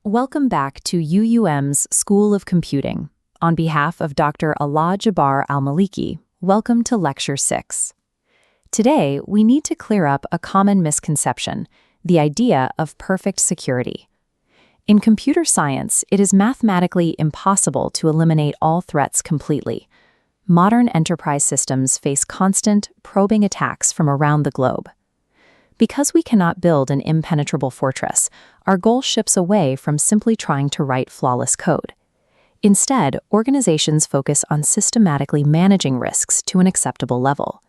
Welcome back to UUM's School of Computing. On behalf of Dr. Alaa Jabbar Al-Maliki, welcome to Lecture 6. Today, we need to clear up a common misconception, the idea of perfect security. In computer science, it is mathematically impossible to eliminate all threats completely. Modern enterprise systems face constant, probing attacks from around the globe. Because we cannot build an impenetrable fortress, our goal shifts away from simply trying to write flawless code. Instead, organizations focus on systematically managing risks to an acceptable level.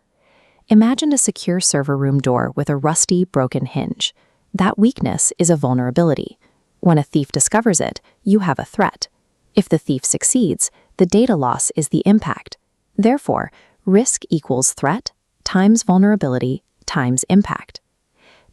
Imagine a secure server room door with a rusty, broken hinge. That weakness is a vulnerability. When a thief discovers it, you have a threat. If the thief succeeds, the data loss is the impact. Therefore, risk equals threat times vulnerability times impact.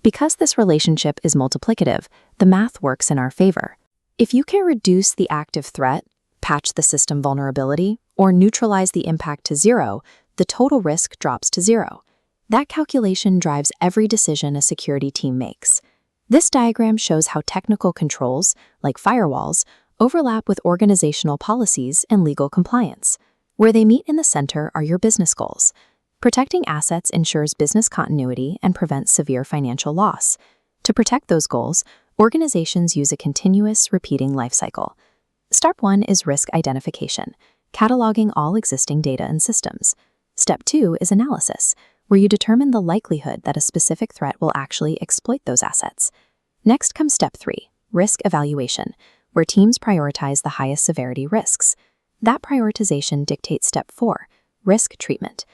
Because this relationship is multiplicative, the math works in our favor. If you can reduce the active threat, patch the system vulnerability, or neutralize the impact to zero, the total risk drops to zero. That calculation drives every decision a security team makes. This diagram shows how technical controls, like firewalls, overlap with organizational policies and legal compliance. Where they meet in the center are your business goals. Protecting assets ensures business continuity and prevents severe financial loss. To protect those goals, organizations use a continuous, repeating life cycle. Step 1 is risk identification, cataloging all existing data and systems. Step 2 is analysis, where you determine the likelihood that a specific threat will actually exploit those assets. Next comes Step 3, risk evaluation, where teams prioritize the highest severity risks. That prioritization dictates Step 4, risk treatment.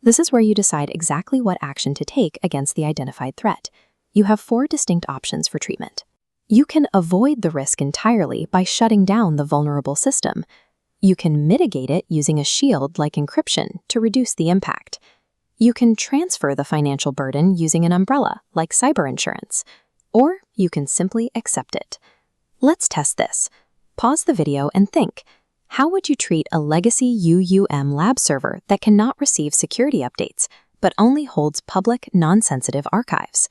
This is where you decide exactly what action to take against the identified threat. You have 4 distinct options for treatment. You can avoid the risk entirely by shutting down the vulnerable system. You can mitigate it using a shield like encryption to reduce the impact. You can transfer the financial burden using an umbrella, like cyber insurance, or you can simply accept it. Let's test this. Pause the video and think, how would you treat a legacy UUM lab server that cannot receive security updates, but only holds public, non-sensitive archives?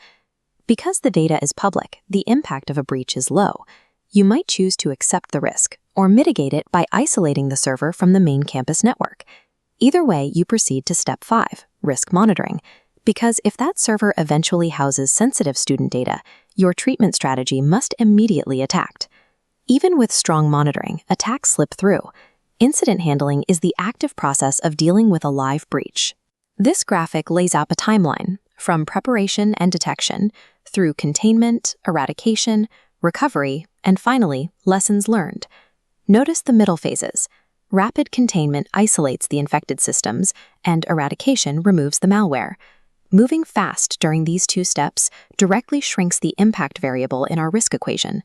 Because the data is public, the impact of a breach is low. You might choose to accept the risk, or mitigate it by isolating the server from the main campus network. Either way, you proceed to Step 5, risk monitoring, because if that server eventually houses sensitive student data, your treatment strategy must immediately attack. Even with strong monitoring, attacks slip through. Incident handling is the active process of dealing with a live breach. This graphic lays out a timeline, from preparation and detection, through containment, eradication, recovery, and finally, lessons learned. Notice the middle phases. Rapid containment isolates the infected systems, and eradication removes the malware. Moving fast during these 2 steps directly shrinks the impact variable in our risk equation.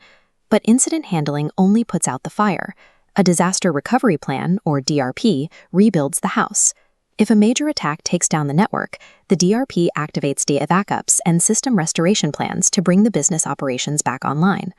But incident handling only puts out the fire. A disaster recovery plan, or DRP, rebuilds the house. If a major attack takes down the network, the DRP activates data backups and system restoration plans to bring the business operations back online.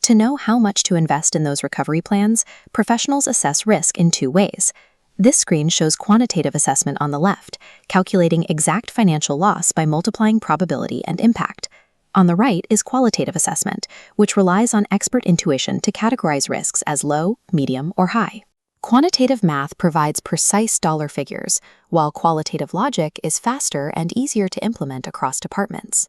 To know how much to invest in those recovery plans, professionals assess risk in 2 ways. This screen shows quantitative assessment on the left, calculating exact financial loss by multiplying probability and impact. On the right is qualitative assessment, which relies on expert intuition to categorize risks as low, medium, or high. Quantitative math provides precise dollar figures, while qualitative logic is faster and easier to implement across departments.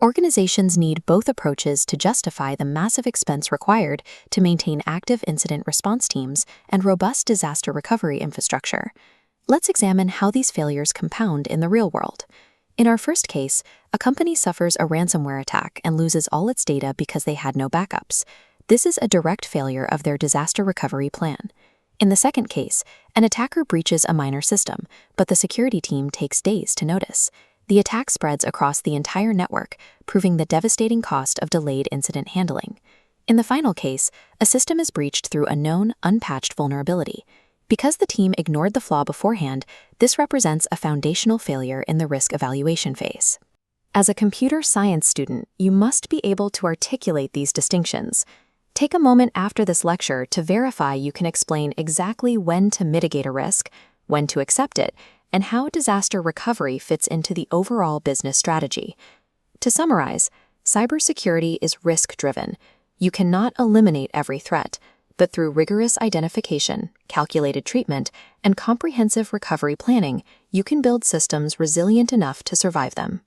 Organizations need both approaches to justify the massive expense required to maintain active incident response teams and robust disaster recovery infrastructure. Let's examine how these failures compound in the real world. In our first case, a company suffers a ransomware attack and loses all its data because they had no backups. This is a direct failure of their disaster recovery plan. In the second case, an attacker breaches a minor system, but the security team takes days to notice. The attack spreads across the entire network, proving the devastating cost of delayed incident handling. In the final case, a system is breached through a known, unpatched vulnerability. Because the team ignored the flaw beforehand, this represents a foundational failure in the risk evaluation phase. As a computer science student, you must be able to articulate these distinctions. Take a moment after this lecture to verify you can explain exactly when to mitigate a risk, when to accept it, and how disaster recovery fits into the overall business strategy. To summarize, cybersecurity is risk-driven. You cannot eliminate every threat, but through rigorous identification, calculated treatment, and comprehensive recovery planning, you can build systems resilient enough to survive them.